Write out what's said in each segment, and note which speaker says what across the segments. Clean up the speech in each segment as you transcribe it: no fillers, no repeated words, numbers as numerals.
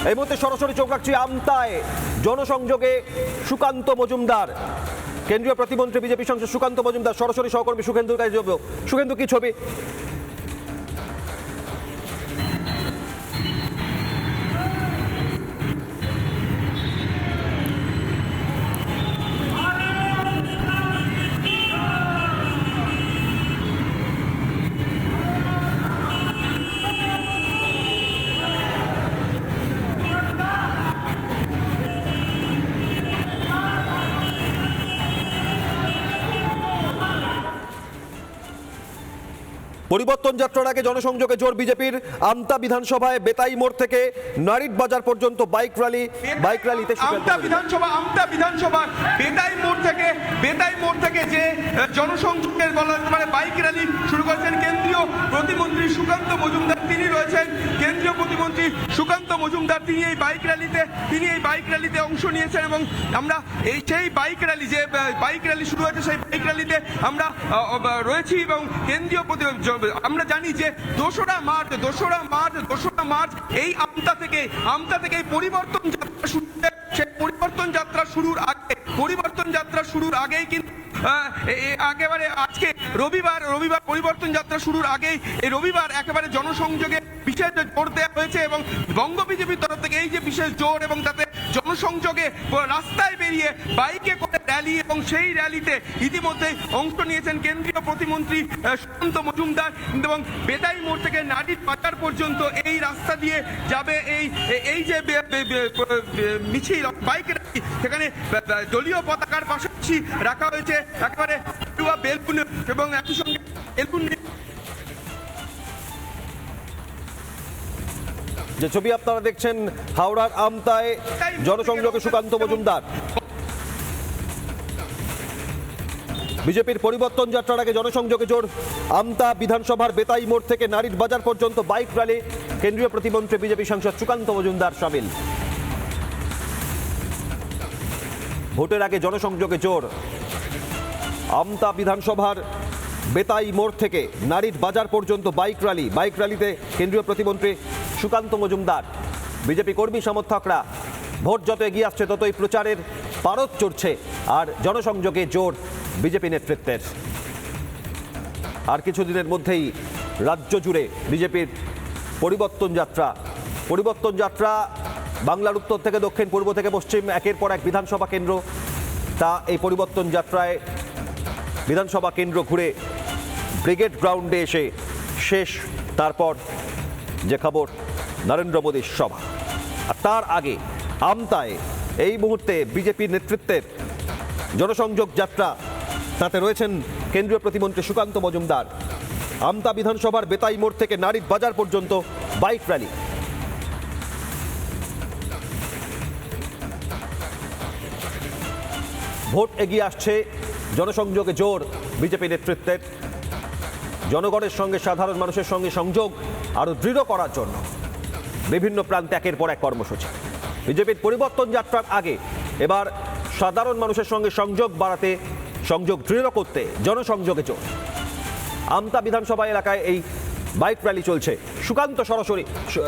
Speaker 1: এই মুহূর্তে সরাসরি চোখ রাখছি আমতায় জনসংযোগে সুকান্ত মজুমদার, কেন্দ্রীয় প্রতিমন্ত্রী বিজেপি সাংসদ সুকান্ত মজুমদার সরাসরি সহকর্মী সুখেন্দুর কাছে যাবো। সুখেন্দু, কি ছবি? পরিবর্তন যাত্রার আগে জনসংযোগে জোর বিজেপির। আমতা বিধানসভায় বেতাই মোড় থেকে নারিট বাজার পর্যন্ত বাইক র্যালিতে
Speaker 2: আমতা বিধানসভা বেতাই মোড় থেকে যে জনসংযোগের মানে বাইক র্যালি শুরু করেছেন কেন্দ্রীয় প্রতিমন্ত্রী সুকান্ত মজুমদার। তিনি রয়েছেন কেন্দ্রীয় প্রতিমন্ত্রী সুকান্ত মজুমদার। তিনি এই বাইক র্যালিতে অংশ নিয়েছেন এবং আমরা সেই বাইক র্যালি শুরু হয়েছে, সেই বাইক র্যালিতে আমরা রয়েছি এবং কেন্দ্রীয় আমরা জানি যে দোসরা মার্চ এই আমতা থেকে পরিবর্তন যাত্রা শুরুর আগেই কিন্তু একেবারে আজকে রবিবার পরিবর্তন যাত্রা শুরুর আগেই এই রবিবার একেবারে জনসংযোগে বিশেষ জোর দেওয়া হয়েছে এবং বঙ্গ বিজেপির তরফ থেকে এই যে বিশেষ জোর এবং তাতে জনসংযোগে রাস্তায় বেরিয়ে বাইকে করে র্যালি এবং সেই র্যালিতে ইতিমধ্যে অংশ নিয়েছেন কেন্দ্রীয় প্রতিমন্ত্রী সুকান্ত মজুমদার এবং বেতাই মোড় থেকে নারিট বাজার পর্যন্ত এই রাস্তা দিয়ে যাবে এই যে মিছিল বাইক র্যালি। সেখানে দলীয় পতাকার পাশাপাশি রাখা হয়েছে একেবারে বেলুন এবং একই সঙ্গে বেলুন।
Speaker 1: যে ছবি আপনারা দেখছেন হাওড়ার আমতায় জনসংযোগে সুকান্ত মজুমদার। বিজেপির পরিবর্তন যাত্রার আগে জনসংযোগে জোর আমতা বিধানসভার বেতাই মোড় থেকে নারিট বাজার পর্যন্ত বাইক র্যালি, কেন্দ্রীয় প্রতিমন্ত্রী বিজেপি সাংসদ সুকান্ত মজুমদার সামিল। ভোটের আগে জনসংযোগে জোর আমতা বিধানসভার বেতাই মোড় থেকে নারিট বাজার পর্যন্ত বাইক র্যালিতে কেন্দ্রীয় প্রতিমন্ত্রী সুকান্ত মজুমদার। বিজেপি কর্মী সমর্থকরা ভোট যত এগিয়ে আসছে ততই প্রচারের পারদ চড়ছে আর জনসংযোগে জোর বিজেপি নেতৃত্বের। আর কিছুদিনের মধ্যেই রাজ্য জুড়ে বিজেপির পরিবর্তন যাত্রা বাংলার উত্তর থেকে দক্ষিণ, পূর্ব থেকে পশ্চিম, একের পর এক বিধানসভা কেন্দ্র। তা এই পরিবর্তন যাত্রায় বিধানসভা কেন্দ্র ঘুরে ব্রিগেড গ্রাউন্ডে এসে শেষ। তারপর যে খবর, নরেন্দ্র মোদীর সভা। আর তার আগে আমতায় এই মুহূর্তে বিজেপির নেতৃত্বের জনসংযোগ যাত্রা, তাতে রয়েছেন কেন্দ্রীয় প্রতিমন্ত্রী সুকান্ত মজুমদার। আমতা বিধানসভার বেতাই মোড় থেকে নারিট বাজার পর্যন্ত বাইক র্যালি। ভোট এগিয়ে আসছে, জনসংযোগে জোর বিজেপি নেতৃত্বের। জনগণের সঙ্গে সাধারণ মানুষের সঙ্গে সংযোগ আরো দৃঢ় করার জন্য বিভিন্ন প্রান্তে একের পর এক কর্মসূচি। বিজেপির পরিবর্তন যাত্রার আগে এবার সাধারণ মানুষের সঙ্গে সংযোগ বাড়াতে, সংযোগ দৃঢ় করতে জনসংযোগে জোর। আমতা বিধানসভা এলাকায় এই বাইক র্যালি চলছে।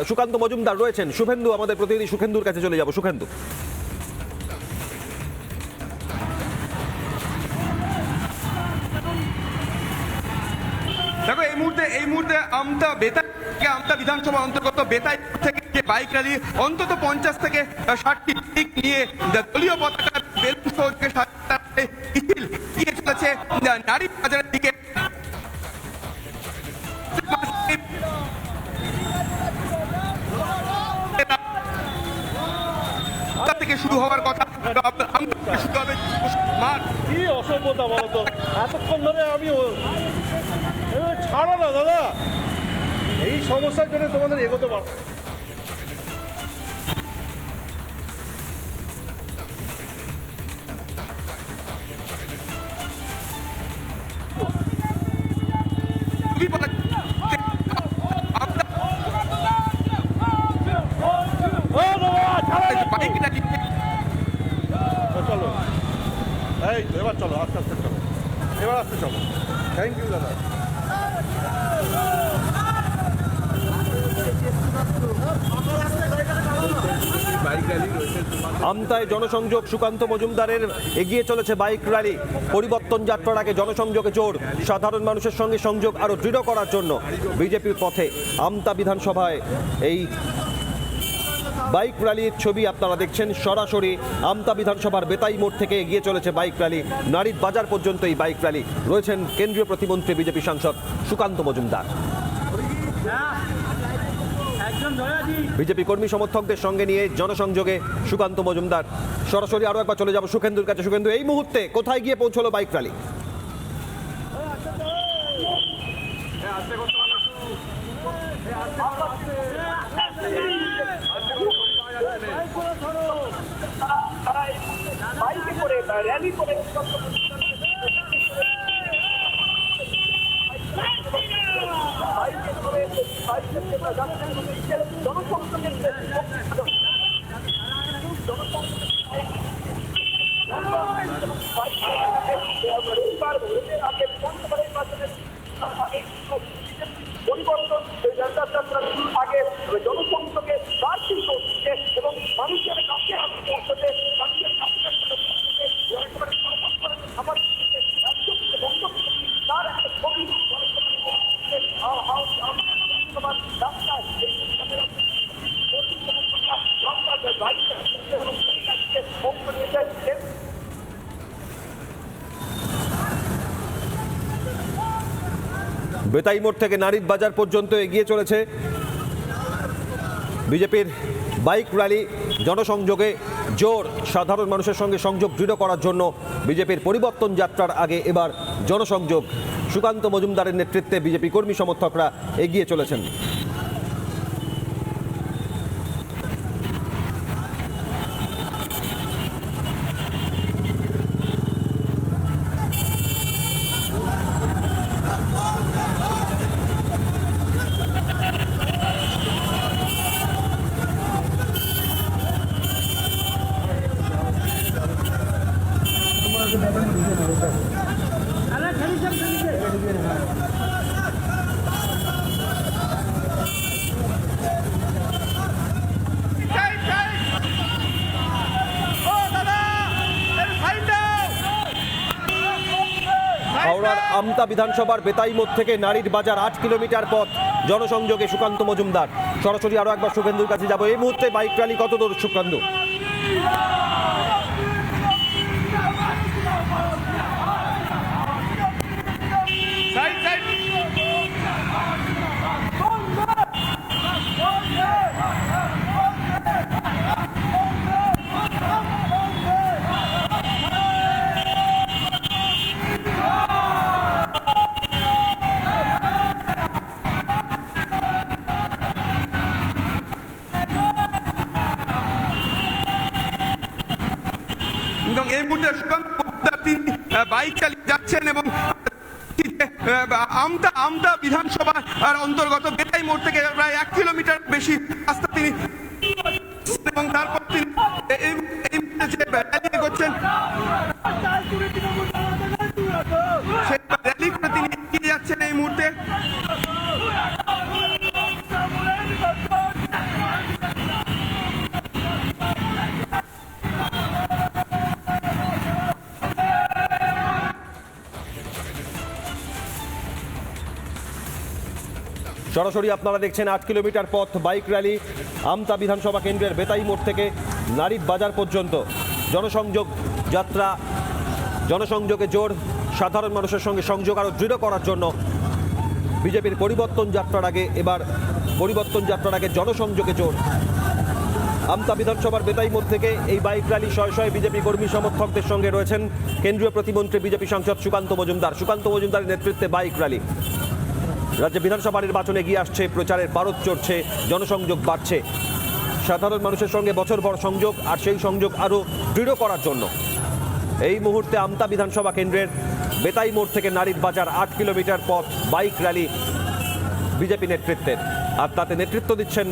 Speaker 1: সুকান্ত মজুমদার রয়েছেন। শুভেন্দু, আমাদের প্রতিনিধি সুখেন্দুর কাছে চলে যাব। সুখেন্দু,
Speaker 2: দেখো এই মুহূর্তে আমতা বিধানসভা অন্তর্গত বেতাই থেকে যে বাইক র্যালি অন্তত 50 থেকে 60টি নিয়ে দলীয় পতাকা বেলুন মিছিল নিয়ে চলেছে নারিট বাজারের দিকে। থেকে শুরু হওয়ার কথা, শুরু হবে
Speaker 3: কি অসভ্যতা বলতো, এতক্ষণ ধরে আমি ছাড়ো না দাদা, এই সমস্যার জন্য তোমাদের এগোতে পারো। চলো, এই এবার চলো, আস্তে আস্তে চলো, এবার আস্তে চলো। থ্যাংক ইউ দাদা।
Speaker 1: আমতায় জনসংযোগ, সুকান্ত মজুমদারের এগিয়ে চলেছে বাইক র্যালি। পরিবর্তন যাত্রার আগে জনসংযোগে জোর, সাধারণ মানুষের সঙ্গে সংযোগ আরো দৃঢ় করার জন্য বিজেপির পথে। আমতা বিধানসভায় এই বাইক র্যালির ছবি আপনারা দেখছেন সরাসরি আমতা বিধানসভার বেতাই মোড় থেকে এগিয়ে চলেছে বাইক র্যালি। নারীর বাজার পর্যন্ত এই বাইক র্যালি। রয়েছেন কেন্দ্রীয় প্রতিমন্ত্রী বিজেপি সাংসদ সুকান্ত মজুমদার। বিজেপি কর্মী সমর্থকদের সঙ্গে নিয়ে জনসংযোগে সুকান্ত মজুমদার। সরাসরি আরো একবার চলে যাব সুখেন্দুর কাছে। সুখেন্দু, এই মুহূর্তে কোথায় গিয়ে পৌঁছলো বাইক র্যালি?
Speaker 4: বাইকে করে র্যালি করে পরিবর্তন যাত্রা শুরুর আগে জনসংযোগে বাড়তি করছে এবং মানুষের কাছে আসতে মানুষের কাছে আমার তার একটা ছবি
Speaker 1: বেতাই মোড় থেকে নারীর বাজার পর্যন্ত এগিয়ে চলেছে বিজেপির বাইক র্যালি। জনসংযোগে জোর, সাধারণ মানুষের সঙ্গে সংযোগ দৃঢ় করার জন্য বিজেপির পরিবর্তন যাত্রার আগে এবার জনসংযোগ। সুকান্ত মজুমদারের নেতৃত্বে বিজেপি কর্মী সমর্থকরা এগিয়ে চলেছেন। হাওড়ার আমতা বিধানসভার বেতাই মোড় থেকে নারীর বাজার 8 কিলোমিটার পথ। জনসংযোগে সুকান্ত মজুমদার। সরাসরি আরো একবার সুখেন্দুর কাছে যাব। এই মুহূর্তে বাইক র্যালি কত দূর সুকান্ত?
Speaker 2: এবং এই মুহূর্তে সুকান্ত মজুমদার তিনি বাইক চালিয়ে যাচ্ছেন এবং আমতা বিধানসভা অন্তর্গত বেতাই মোড় থেকে প্রায় 1 কিলোমিটার বেশি রাস্তা তিনি, এবং তারপর তিনি এই মুহূর্তে র্যালি করছেন, সেই র্যালি করে তিনি এগিয়ে যাচ্ছেন এই মুহূর্তে।
Speaker 1: সরাসরি আপনারা দেখছেন 8 কিলোমিটার পথ বাইক র্যালি আমতা বিধানসভা কেন্দ্রের বেতাই মোড় থেকে নারীর বাজার পর্যন্ত। জনসংযোগ যাত্রা, জনসংযোগে জোর, সাধারণ মানুষের সঙ্গে সংযোগ আরও দৃঢ় করার জন্য বিজেপির পরিবর্তন যাত্রার আগে এবার পরিবর্তন যাত্রার আগে জনসংযোগে জোর। আমতা বিধানসভার বেতাই মোড় থেকে এই বাইক র্যালি শয়ে শয়ে বিজেপি কর্মী সমর্থকদের সঙ্গে রয়েছেন কেন্দ্রীয় প্রতিমন্ত্রী বিজেপি সাংসদ সুকান্ত মজুমদার। সুকান্ত মজুমদারের নেতৃত্বে বাইক র্যালি। রাজ্যে বিধানসভা নির্বাচনে এগিয়ে আসছে, প্রচারের পারদ চড়ছে, জনসংযোগ বাড়ছে। সাধারণ মানুষের সঙ্গে বছরভর সংযোগ, আর সেই সংযোগ আরও দৃঢ় করার জন্য এই মুহূর্তে আমতা বিধানসভা কেন্দ্রের বেতাই মোড় থেকে নারীর বাজার 8 কিলোমিটার পথ বাইক র্যালি বিজেপি নেতৃত্বের। আর তাতে নেতৃত্ব দিচ্ছেন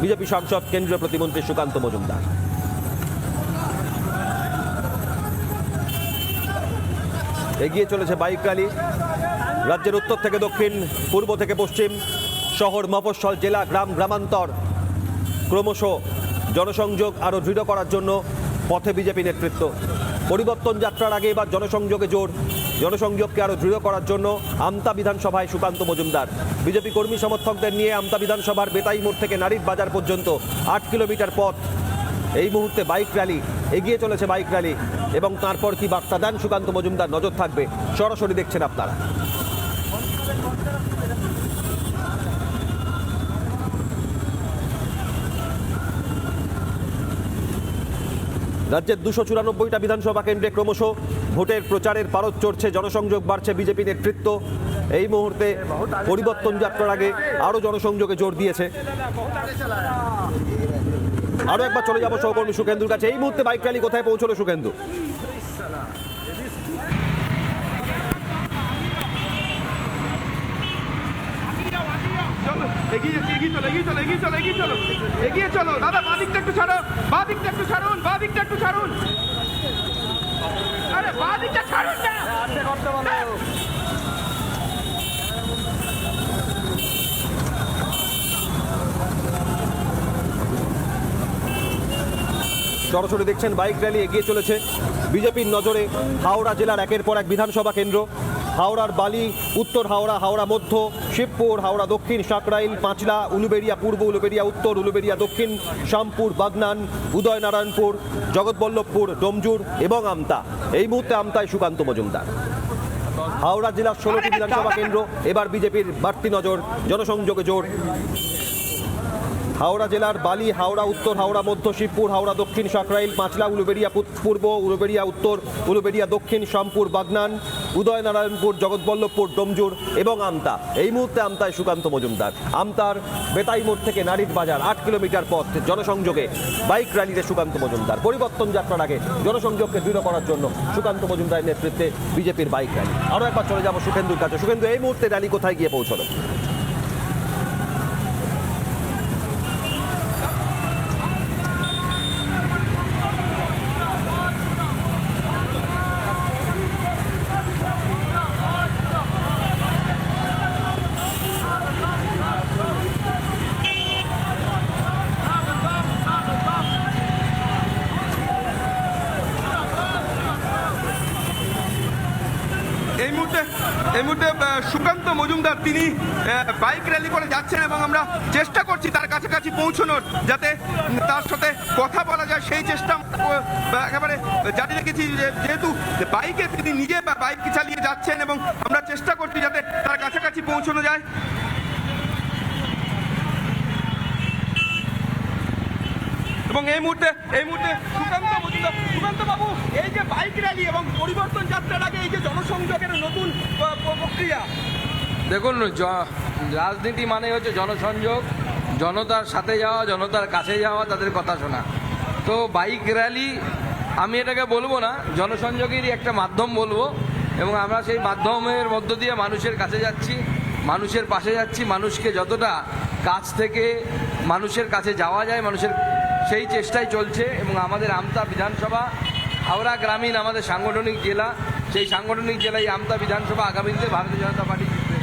Speaker 1: বিজেপি সাংসদ কেন্দ্রীয় প্রতিমন্ত্রী সুকান্ত মজুমদার। এগিয়ে চলেছে বাইক র্যালি। রাজ্যের উত্তর থেকে দক্ষিণ, পূর্ব থেকে পশ্চিম, শহর মফস্বল, জেলা, গ্রাম, গ্রামান্তর ক্রমশ জনসংযোগ আরও দৃঢ় করার জন্য পথে বিজেপি নেতৃত্ব। পরিবর্তন যাত্রার আগে এবার জনসংযোগে জোর, জনসংযোগকে আরও দৃঢ় করার জন্য আমতা বিধানসভায় সুকান্ত মজুমদার। বিজেপি কর্মী সমর্থকদের নিয়ে আমতা বিধানসভার বেতাই মোড় থেকে নারীর বাজার পর্যন্ত 8 কিলোমিটার পথ। এই মুহূর্তে বাইক র্যালি, এগিয়ে চলেছে বাইক র্যালি, এবং তারপর কি বার্তা দেন সুকান্ত মজুমদার নজর থাকবে, সরাসরি দেখছেন আপনারা। রাজ্যের 294টা বিধানসভা কেন্দ্রে ক্রমশ ভোটের প্রচারের পারদ চড়ছে, জনসংযোগ বাড়ছে। বিজেপি নেতৃত্ব এই মুহূর্তে পরিবর্তন যাত্রার আগে আরও জনসংযোগে জোর দিয়েছে। আরও একবার চলে যাব সহকর্মী সুখেন্দুর কাছে। এই মুহূর্তে বাইক র্যালি কোথায় পৌঁছলো সুখেন্দু?
Speaker 2: এগিয়ে চলো দাদা, বাদিকটা একটু ছাড়ো, বাদিকটা একটু ছাড়ুন, বাদিকটা একটু ছাড়ুন, আরে বাদিকটা ছাড়ুন না।
Speaker 1: সরাসরি দেখছেন বাইক র্যালি এগিয়ে চলেছে। বিজেপির নজরে হাওড়া জেলার একের পর এক বিধানসভা কেন্দ্র। হাওড়ার বালি, উত্তর হাওড়া, হাওড়া মধ্য, শিবপুর, হাওড়া দক্ষিণ, সাঁকরাইল, পাঁচলা, উলুবেড়িয়া পূর্ব, উলুবেড়িয়া উত্তর, উলুবেড়িয়া দক্ষিণ, শ্যামপুর, বাগনান, উদয়নারায়ণপুর, জগৎবল্লভপুর, ডোমজুর এবং আমতা। এই মুহূর্তে আমতায় সুকান্ত মজুমদার। হাওড়া জেলার 16টি বিধানসভা কেন্দ্র, এবার বিজেপির বাড়তি নজর, জনসংযোগে জোর। হাওড়া জেলার বালি, হাওড়া উত্তর, হাওড়া মধ্য, শিবপুর, হাওড়া দক্ষিণ, সাঁকরাইল, পাঁচলা, উলুবেড়িয়া পূর্ব, উলুবেড়িয়া উত্তর, উলুবেড়িয়া দক্ষিণ, শ্যামপুর, বাগনান, উদয়নারায়ণপুর, জগৎবল্লভপুর, ডোমজুর এবং আমতা। এই মুহূর্তে আমতায় সুকান্ত মজুমদার। আমতার বেতাই মোড় থেকে নারীর বাজার 8 কিলোমিটার পথ, জনসংযোগে বাইক র্যালিতে সুকান্ত মজুমদার। পরিবর্তন যাত্রার আগে জনসংযোগকে দৃঢ় করার জন্য সুকান্ত মজুমদারের নেতৃত্বে বিজেপির বাইক র্যালি। আরও একবার চলে যাব সুখেন্দুর কাছে। সুখেন্দু, এই মুহূর্তে র্যালি কোথায় গিয়ে পৌঁছলো?
Speaker 2: এই মুহূর্তে সুকান্ত মজুমদার তিনি বাইক র্যালি করে যাচ্ছেন এবং আমরা চেষ্টা করছি তার কাছাকাছি পৌঁছানোর, যাতে তার সাথে কথা বলা যায় সেই চেষ্টা একেবারে জারি রেখেছি। যেহেতু বাইকে তিনি নিজে বাইক চালিয়ে যাচ্ছেন এবং আমরা চেষ্টা করছি যাতে তার কাছাকাছি পৌঁছানো যায়। এবং এই মুহূর্তে সুকান্ত বাবু, এই যে বাইক র্যালি এবং পরিবর্তন যাত্রার আগে এই যে জনসংযোগের নতুন প্রক্রিয়া,
Speaker 5: দেখুন, রাজনীতি মানে হচ্ছে জনসংযোগ, জনতার সাথে যাওয়া, জনতার কাছে যাওয়া, তাদের কথা শোনা। তো বাইক র্যালি আমি এটাকে বলবো না, জনসংযোগেরই একটা মাধ্যম বলবো, এবং আমরা সেই মাধ্যমের মধ্য দিয়ে মানুষের কাছে যাচ্ছি, মানুষের পাশে যাচ্ছি, মানুষকে যতটা কাছ থেকে মানুষের কাছে যাওয়া যায় মানুষের সেই চেষ্টাই চলছে। এবং আমাদের আমতা বিধানসভা, হাওড়া গ্রামীণ আমাদের সাংগঠনিক জেলা, সেই সাংগঠনিক জেলায় আমতা বিধানসভা আগামীতে ভারতীয় জনতা পার্টি জিতবে।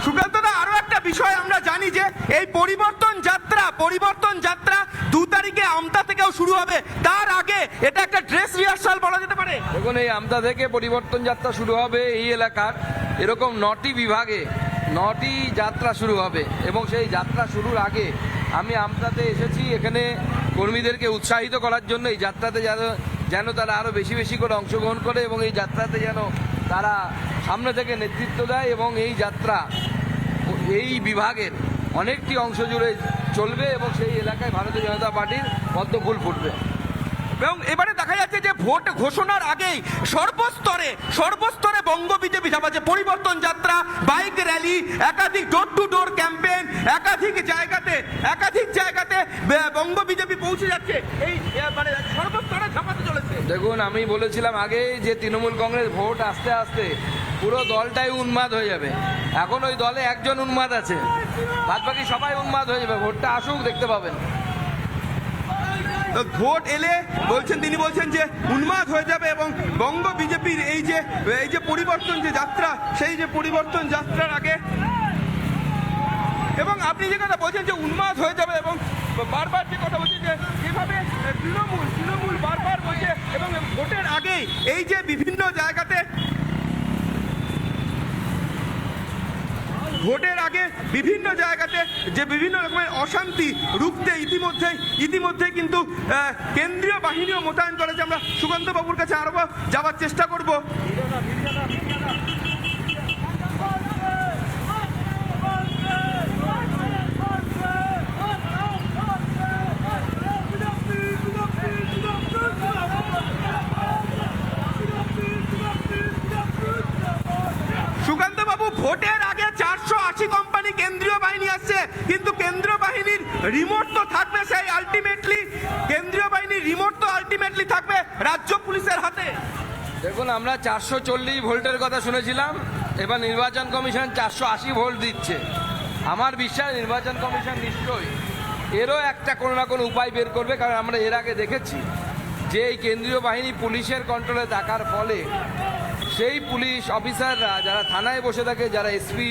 Speaker 2: সুকান্তদা, আরো একটা বিষয় আমরা জানি যে এই পরিবর্তন যাত্রা 2 তারিখে আমতা থেকেও শুরু হবে, তার আগে এটা একটা ড্রেস রিহার্সাল বলা যেতে পারে।
Speaker 5: দেখুন, এই আমতা থেকে পরিবর্তন যাত্রা শুরু হবে। এই এলাকার এরকম 9টি বিভাগে 9টি যাত্রা শুরু হবে, এবং সেই যাত্রা শুরুর আগে আমি আমতাতে এসেছি এখানে কর্মীদেরকে উৎসাহিত করার জন্য, এই যাত্রাতে যেন তারা আরও বেশি বেশি করে অংশগ্রহণ করে এবং এই যাত্রাতে যেন তারা সামনে থেকে নেতৃত্ব দেয়, এবং এই যাত্রা এই বিভাগের অনেকটি অংশ জুড়ে চলবে এবং সেই এলাকায় ভারতীয় জনতা পার্টির পদ্ম ফুল ফুটবে।
Speaker 2: এবং এবারে দেখা যাচ্ছে যে ভোট ঘোষণার আগেই সর্বস্তরে বঙ্গ বিজেপি যে পরিবর্তন যাত্রা, বাইক র্যালি, একাধিক ডোর টু ডোর ক্যাম্পেইন, একাধিক জায়গাতে বঙ্গ বিজেপি পৌঁছে যাচ্ছে, এই মানে সর্বস্তরে ঝাঁপাতে চলেছে।
Speaker 5: দেখুন, আমি বলেছিলাম আগে যে তৃণমূল কংগ্রেস ভোট আস্তে আস্তে পুরো দলটাই উন্মাদ হয়ে যাবে। এখন ওই দলে একজন উন্মাদ আছে, বাদবাকি সবাই উন্মাদ হয়ে যাবে। ভোটটা আসুক, দেখতে পাবেন।
Speaker 2: ভোট এলে তিনি বলছেন যে উন্মাদ হয়ে যাবে, এবং বঙ্গ বিজেপির এই যে পরিবর্তন যে যাত্রা, সেই যে পরিবর্তন যাত্রার আগে, এবং আপনি যে কথা বলছেন যে উন্মাদ হয়ে যাবে, এবং বারবার যে কথা বলছে যে যেভাবে তৃণমূল বারবার বলছে এবং ভোটের আগেই এই যে বিভিন্ন জায়গাতে ভোটের আগে বিভিন্ন জায়গাতে যে বিভিন্ন রকমের অশান্তি রুখতে ইতিমধ্যে কিন্তু কেন্দ্রীয় বাহিনীও মোতায়েন করেছে। আমরা সুকান্ত বাবুর কাছে আরো যাওয়ার চেষ্টা করব। সুকান্ত বাবু, ভোটের আগে 480 কোম্পানি কেন্দ্রীয় বাহিনী আসছে, কিন্তু কেন্দ্রীয় বাহিনীর রিমোট তো থাকবে সেই আলটিমেটলি কেন্দ্রীয় বাহিনীর রিমোট তো আলটিমেটলি থাকবে রাজ্য পুলিশের হাতে।
Speaker 5: দেখুন, আমরা 440 ভোল্টের কথা শুনেছিলাম, এবার নির্বাচন কমিশন 480 ভোল্ট দিচ্ছে। আমার বিশ্বাস নির্বাচন কমিশন নিশ্চয়ই এরও একটা কোনো না কোনো উপায় বের করবে, কারণ আমরা এর আগে দেখেছি যে এই কেন্দ্রীয় বাহিনী পুলিশের কন্ট্রোলে থাকার ফলে সেই পুলিশ অফিসাররা যারা থানায় বসে থাকে, যারা এসপি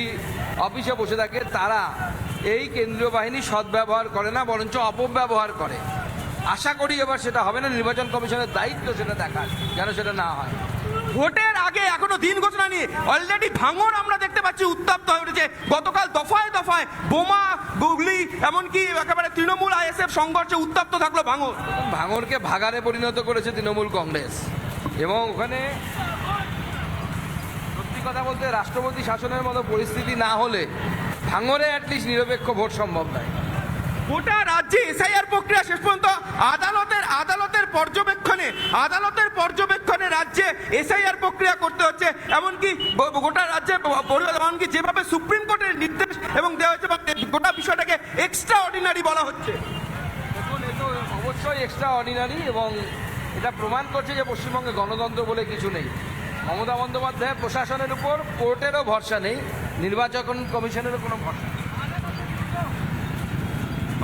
Speaker 5: অফিসে বসে থাকে, তারা এই কেন্দ্রীয় বাহিনী সদ্ব্যবহার করে না, বরঞ্চ অপব্যবহার করে। আশা করি এবার সেটা হবে না, নির্বাচন কমিশনের দায়িত্ব সেটা দেখার, যেন সেটা না হয়।
Speaker 2: ভোটের আগে এখনো দিন ঘোষণা নিয়ে অলরেডি ভাঙড় আমরা দেখতে পাচ্ছি উত্তপ্ত হয়ে উঠেছে। গতকাল দফায় দফায় বোমা, গুগলি, এমনকি একেবারে তৃণমূল আইএসএফ সংঘর্ষে উত্তপ্ত থাকলো ভাঙড়।
Speaker 5: ভাঙড়কে ভাগাড়ে পরিণত করেছে তৃণমূল কংগ্রেস, এবং ওখানে সত্যি কথা বলতে রাষ্ট্রপতি শাসনের মতো পরিস্থিতি না হলে ভাঙড়ে অ্যাটলিস্ট নিরপেক্ষ ভোট সম্ভব নয়।
Speaker 2: গোটা রাজ্যে এসআইআর প্রক্রিয়া শেষ পর্যন্ত আদালতের পর্যবেক্ষণে রাজ্যে এসআইআর প্রক্রিয়া করতে হচ্ছে। এমনকি গোটা রাজ্যে এমনকি যেভাবে সুপ্রিম কোর্টের নির্দেশ এবং দেওয়া হচ্ছে, গোটা বিষয়টাকে এক্সট্রা অর্ডিনারি বলা হচ্ছে।
Speaker 5: দেখুন, এ তো অবশ্যই এক্সট্রা অর্ডিনারি, এবং এটা প্রমাণ করছে যে পশ্চিমবঙ্গে গণতন্ত্র বলে কিছু নেই। মমতা বন্দ্যোপাধ্যায়ের প্রশাসনের উপর কোর্টেরও ভরসা নেই, নির্বাচন কমিশনেরও কোনো ভরসা নেই।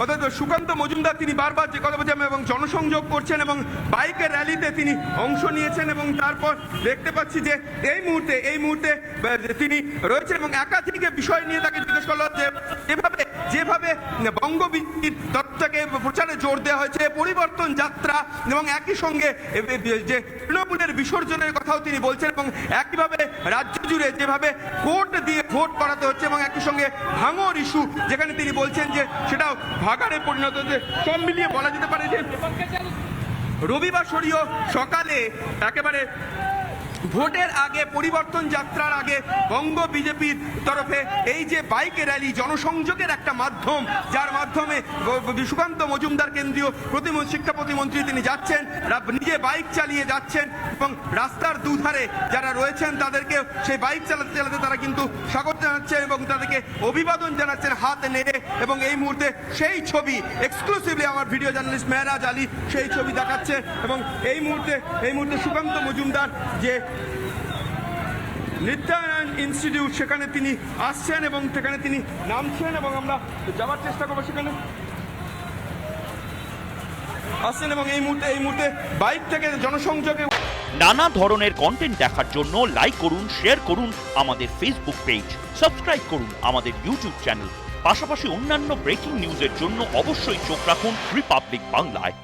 Speaker 2: অর্থাৎ সুকান্ত মজুমদার তিনি বারবার যে কথা বলছেন এবং জনসংযোগ করছেন এবং বাইকের র্যালিতে তিনি অংশ নিয়েছেন, এবং তারপর দেখতে পাচ্ছি যে এই মুহূর্তে তিনি রয়েছেন এবং একাধিক বিষয় নিয়ে তাকে জিজ্ঞেস করলো যে যেভাবে বঙ্গ বিজেপির তরফ থেকে প্রচারে জোর দেওয়া হয়েছে, পরিবর্তন যাত্রা, এবং একই সঙ্গে যে তৃণমূলের বিসর্জনের কথাও তিনি বলছেন, এবং একইভাবে রাজ্য জুড়ে যেভাবে কোর্ট দিয়ে ভোট করাতে হচ্ছে, এবং একই সঙ্গে ভাঙড় ইস্যু যেখানে তিনি বলছেন যে সেটাও ভাগাড়ে পরিণত হচ্ছে। সব মিলিয়ে বলা যেতে পারে যে রবিবার সরিয়ে সকালে একেবারে ভোটের আগে, পরিবর্তন যাত্রার আগে বঙ্গ বিজেপির তরফে এই যে বাইক র্যালি জনসংযোগের একটা মাধ্যম, যার মাধ্যমে সুকান্ত মজুমদার কেন্দ্রীয় শিক্ষা প্রতিমন্ত্রী তিনি যাচ্ছেন, নিজে বাইক চালিয়ে যাচ্ছেন, এবং রাস্তার দুধারে যারা রয়েছেন তাদেরকে সেই বাইক চালাতে চালাতে তারা কিন্তু স্বাগত জানাচ্ছেন এবং তাদেরকে অভিবাদন জানাচ্ছেন হাত নেড়ে। এবং এই মুহূর্তে সেই ছবি এক্সক্লুসিভলি আমার ভিডিও জার্নালিস্ট মেহরাজ আলী সেই ছবি দেখাচ্ছে, এবং এই মুহূর্তে সুকান্ত মজুমদার যে নিত্যানন্দ ইনস্টিটিউট সেখানে তিনি আসছেন এবং সেখানে তিনি নামছেন, এবং আমরা যাওয়ার চেষ্টা করবো সেখানে আসছেন, এবং এই মুহূর্তে বাইক থেকে জনসংযোগে
Speaker 6: নানা ধরনের কন্টেন্ট দেখার জন্য লাইক করুন, শেয়ার করুন আমাদের ফেসবুক পেজ, সাবস্ক্রাইব করুন আমাদের ইউটিউব চ্যানেল। পাশাপাশি অন্যান্য ব্রেকিং নিউজের জন্য অবশ্যই চোখ রাখুন রিপাবলিক বাংলায়।